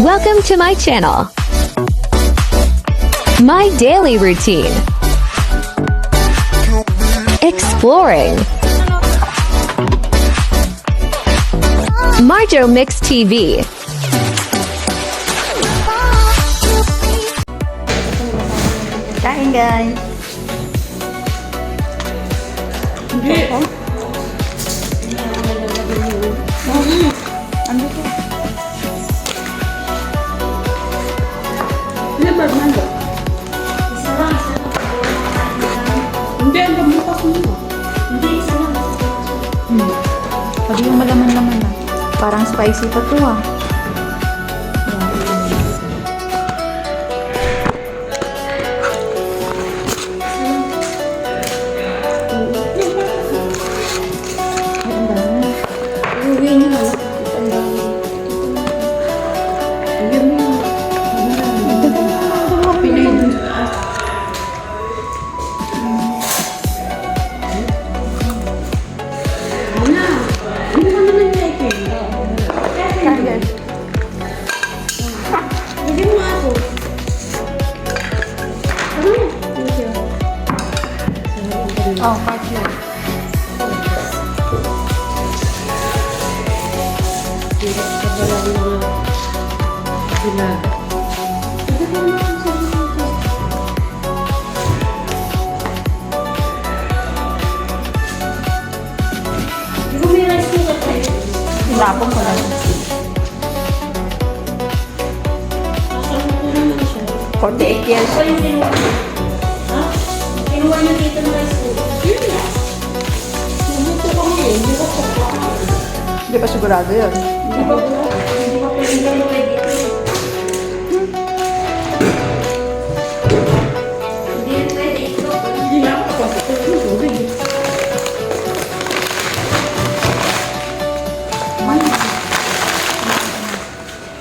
Welcome to my channel. My daily routine. Exploring. Marjo Mix TV. Kain guys. Ano to? Libar man ba? Hindi, ang gamukas mo. Hindi, isa lang. Pag yung malaman-laman na. Parang spicy pa to ah. Uwi niyo na. Yan mo. Pinay dun sa taas. Wala. Hindi naman nag-check-in. Kain guys. Bigyan mo ako. Ano? Thank you. Oh, kain lang. Lapong ko lang. 48 years. Kinuha niyo dito ng rice cooker. Yun na. Lumuto ko ngayon. Hindi ko Hindi pa sigurado yun. Hindi pa pwede dito. Hindi pwede ito. Hindi na ako kapag tubig.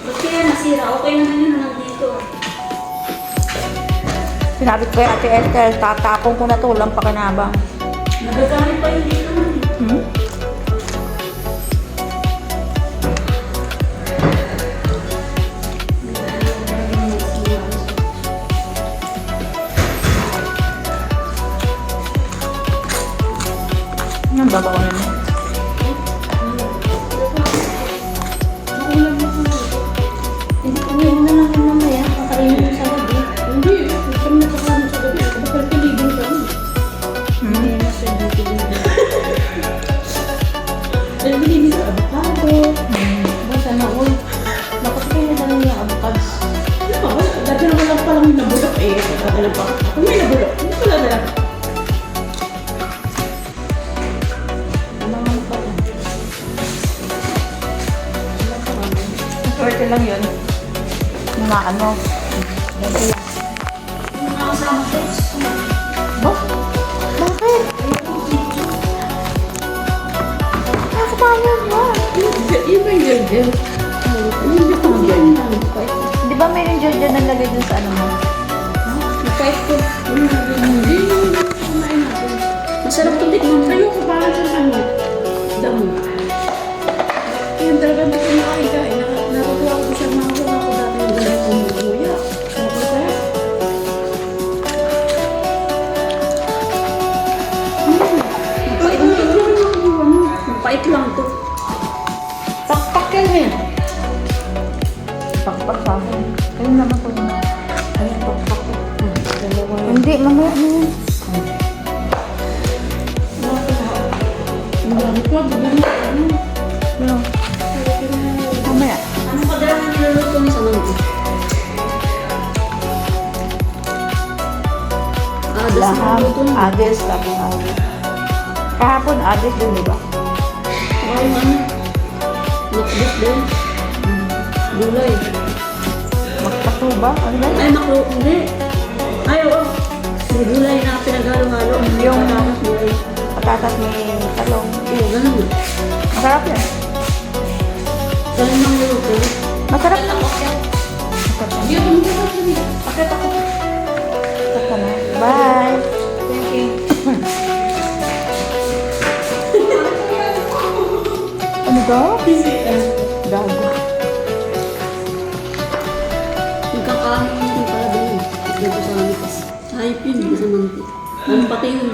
Ba't kaya nasira? Okay naman yun nandito. Sinabi ko kay Ate Esther, tatapong ko na to, walang pakinabang. Nagagamit pa yun dito man. Ang babaw na niya. Hindi ko ngayon na lang yun mamaya. Kakainin mo sa gabi. Hindi. Gusto mo na kasama sa gabi. Bakit piligin ka mo? Hindi na siya piligin ka. Dahil piligin ka avocado. Basta na all. Nakasakay na lang yung avocados. Ano ba? Dati naman lang palang nabulok eh. Alam pa. Kung may nabulok, hindi pala na lang. Swerte lang yun. Yung mga ano. Ganito lang. Yung nakasama ko. Oh? Bakit? Bakit tayo ba? Yun ba yung gel-gel? Hindi ko gel. Di ba may yung dyan nalagay dun sa ano mo? Kahit ko. Hindi yung kumain natin. Masarap ito tikman. Ayoko parang sa ano. Damo. Yan talaga hindi ko nakakain. Natutuwa ko siya makakuha ko dati yung ganyan kumukuya. Sarap ko kaya. Mapait lang to. Pakpak yan eh. Pakpak sa akin. Ayun naman po yun. Ayun, pakpak ko. Dalawa yun. Hindi, mamaya na yun. Ang dami ko. Bigyan mo. Ano? Ano? Mamaya. Ano kadalaman niluluto ni sa mangga? Laham, niluluto mo. ades, tapos ades. Kahapon, ades din, di ba? Ay, ano? Nakbus din. Gulay. Magpasuba? Ano ba? Ay, hindi. Ay, oo. May gulay na pinaghalo-halo. Yung Patatas, gulay. patatas may talong. Oo, ganun. Masarap yan. Ganun mga niluto. Masarap na. Hindi ako hindi. Pakit ako. Bye! Thank you. Ano daw? Busy. Gago. naman. Ano pati yung,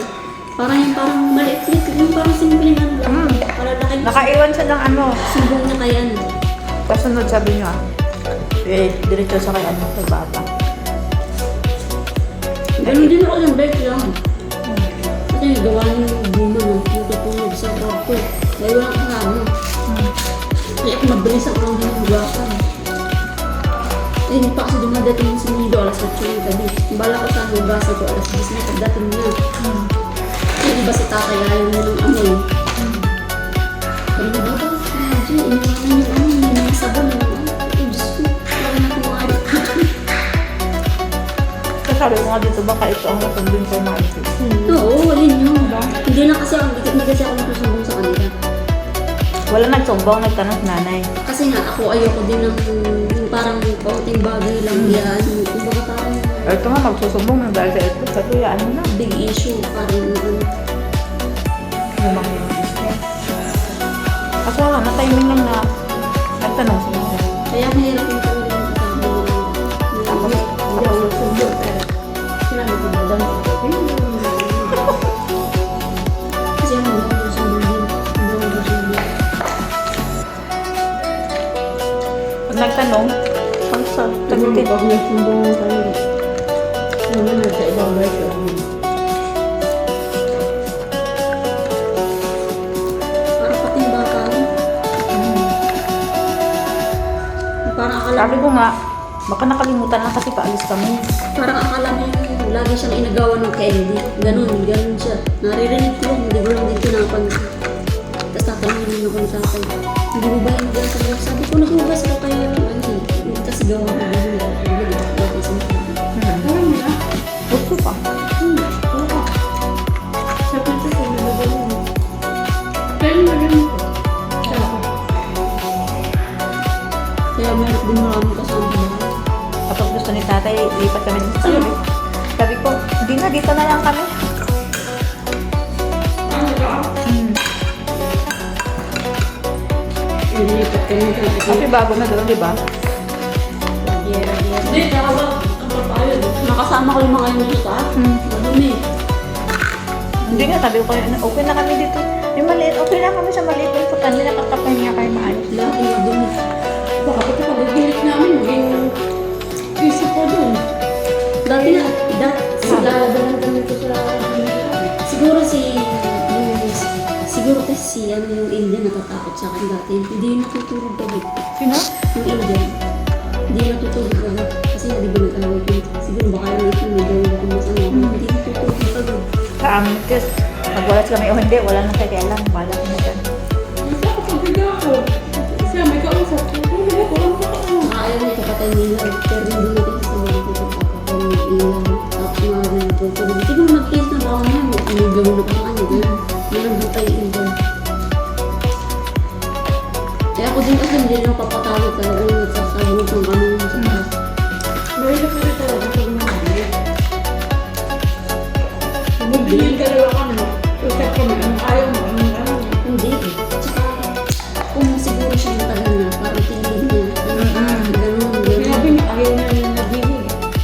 parang maliit-lit, yung parang simple nga lang. Para laki. Nakaiwan siya ng ano. Sumbong na kaya. Kasunod sabi niyo diretso sa kay ano, kay bata. Ganun din ako ng bike lang. Kasi gawa niyo yung buma ng tututungog sa crowd ko. Dahil walang kasama. Kaya ako mabilis ako lang din hugasan. Eh, hindi pa kasi dumadating yung sinido, alas 8 yung gabi. Bala ko sa hugasan ko, alas 10 na pagdating niya. Kasi iba si tatay, ayaw mo ng amoy. Pero na dapat, imagine, iniwanan yung ano, yung mga sabon, yung ano. Eh, Diyos ko, wala na kumain. Sabi mo nga dito, baka ito ang natundin ko na ito. Oo, yun yun. Hindi na kasi ako, hindi kasi ako nagsusumbong sa kanila. Wala nagsumbong, nagtanong si nanay. Kasi nga ako ayoko din ng yung parang kaunting bagay lang yan. Yung baka parang Ito nga, magsusumbong na dahil sa ito. Sabi, ano na. big issue. Parang Lumang yung business. Kasi wala, na-timing lang na nagtanong si nanay. kaya mahirap yung talaga yung kasama. Tapos, hindi ako nagsumbong. Pero sinabi ko na lang. Kasi ako hindi ako nagsumbong din. Hindi ako nagsumbong. Pag nagtanong, pag sa tagutin. Pag nagsumbong tayo, naman na sa ibang version. Parang pati yung bata. Parang akala Sabi ko nga, baka nakalimutan lang kasi paalis kami. Parang akala mo yung lagi siyang inagawan ng candy. Ganun siya. Naririnig ko, hindi ko lang din pinapansin. Tapos tatanungin ako ng tatay. Hindi mo ba yung sa buhay? Sabi ko, nakugas ko kayo ng ano eh. Tapos gawa ko ganun. Parang nila. Gusto pa. Oo. Sabi ko sa mga ganun. Pero magaling ko. Kaya meron din maraming kasama ba? Kapag gusto ni tatay, lipat kami dito sa gabi. Sabi ko, hindi na, dito na lang kami. Nilipat kami ng Kasi bago na doon, di ba? Hindi, tawag. Nakasama ko yung mga yun sa taas. Madumi. Hindi nga, sabi ko, okay na kami dito. Yung maliit, okay na kami sa maliit. Pero pag kanila kakapahinga kayo maayos. Lagi madumi. Baka pati pag-gilit namin, maging isip ko dun. Dati sila dalang kami ko sa siguro kasi yung Indian natatakot sa akin dati. Hindi yung natutulog kami. Sino? Yung Indian. Hindi yung natutulog kami. Kasi hindi ba nag-away ko. Siguro baka yung ito may gawin ako masama. Hindi natutulog kami. Sa amin, kasi magwalas kami o hindi, wala nang kailangan. Bala ko na dyan. Ako pagbiga ako. Siya may kausap. Ayaw niya kapatay nila. Pero hindi natin sasabihin ko sa kapatay nila. Tapos mga ganito. Siguro nag-case na ba ako niya. Inigaw na pa kanya. Walang butay Indian. Kaya ako din kasi hindi lang papatawag talaga yung nagsasabot ng ano sa taas. Mahirap ko rin talaga sa gumamali. Bumibigil ka lang ako naman. Usap kami, ayaw mo, hindi. Tsaka, kung siguro siya matagal na, parang tingin niya. Ganun. Sinabi niya, ayaw na yung nabihil.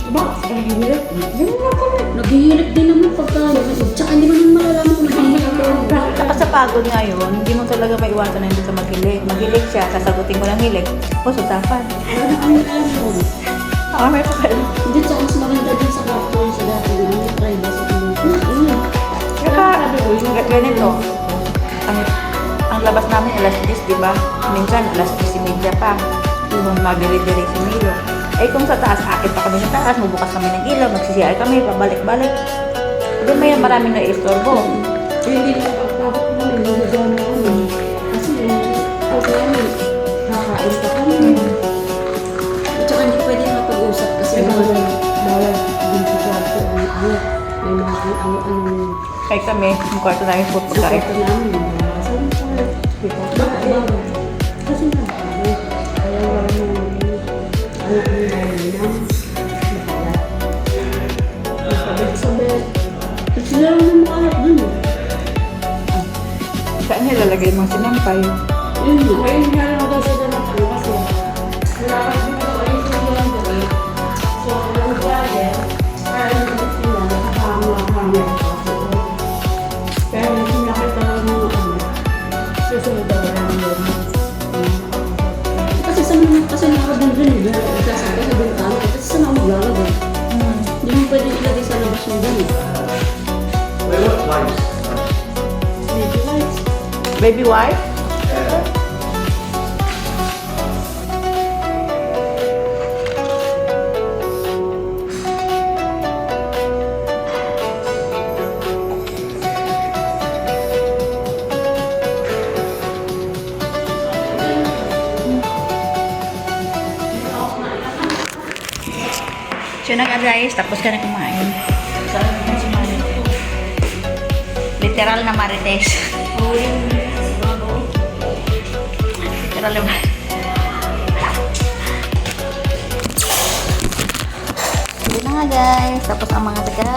Bakit? Nabihilip? Ganun na kami. Naghihilip din naman pagka, tsaka hindi mo naman malalaman kung naghihilip ako. Saka sa pagod ngayon, hindi mo talaga maiwasan na hindi ka maghilig. Maghilig siya, sasagutin mo ng hilig. O, susapan. Wala na kami alam ko. May pakailan. Hindi, tsaka mas maganda din sa kwarto sa dati. Yung privacy ko. Kaya ganito, ang labas namin alas 10, di ba? Minsan alas 10:30 pa. Yung magdiri-diri si Milo. Eh kung sa taas, akit pa kami sa taas, mabukas kami ng ilaw, magsisiyay kami, pabalik-balik. Hindi may maraming na-istorbo. Hindi na pagpapag ko namin, nagagawa na kami. Kasi okay namin, kakain pa kami. At saka hindi pwede mapag-usap kasi bawal din sa kwarto. May mga ano Kaya kami, yung kwarto namin food sa pagkain. kwarto namin. Bawal. Kasi nga, kaya wala na anak ni namin. Sabi, sila lang na makaharap dun. Saan niya lalagay mga sinampay? Yun nga. Ngayon nga lang daw sila ng ano kasi wala ka din ako ayun sa mga doon. So, walang brother, parang sila nakakama naman kasi nakabing dun, nagsasabi sa bintana. Kasi saan ako maglalagay? Hindi mo pwede ilagay sa labas yung dun. Baby wipes. Baby wipe? So, nag-advice, tapos ka na kumain. Saan na si Mari? Literal na marites. Literal na Yun na nga guys, tapos ang mga taga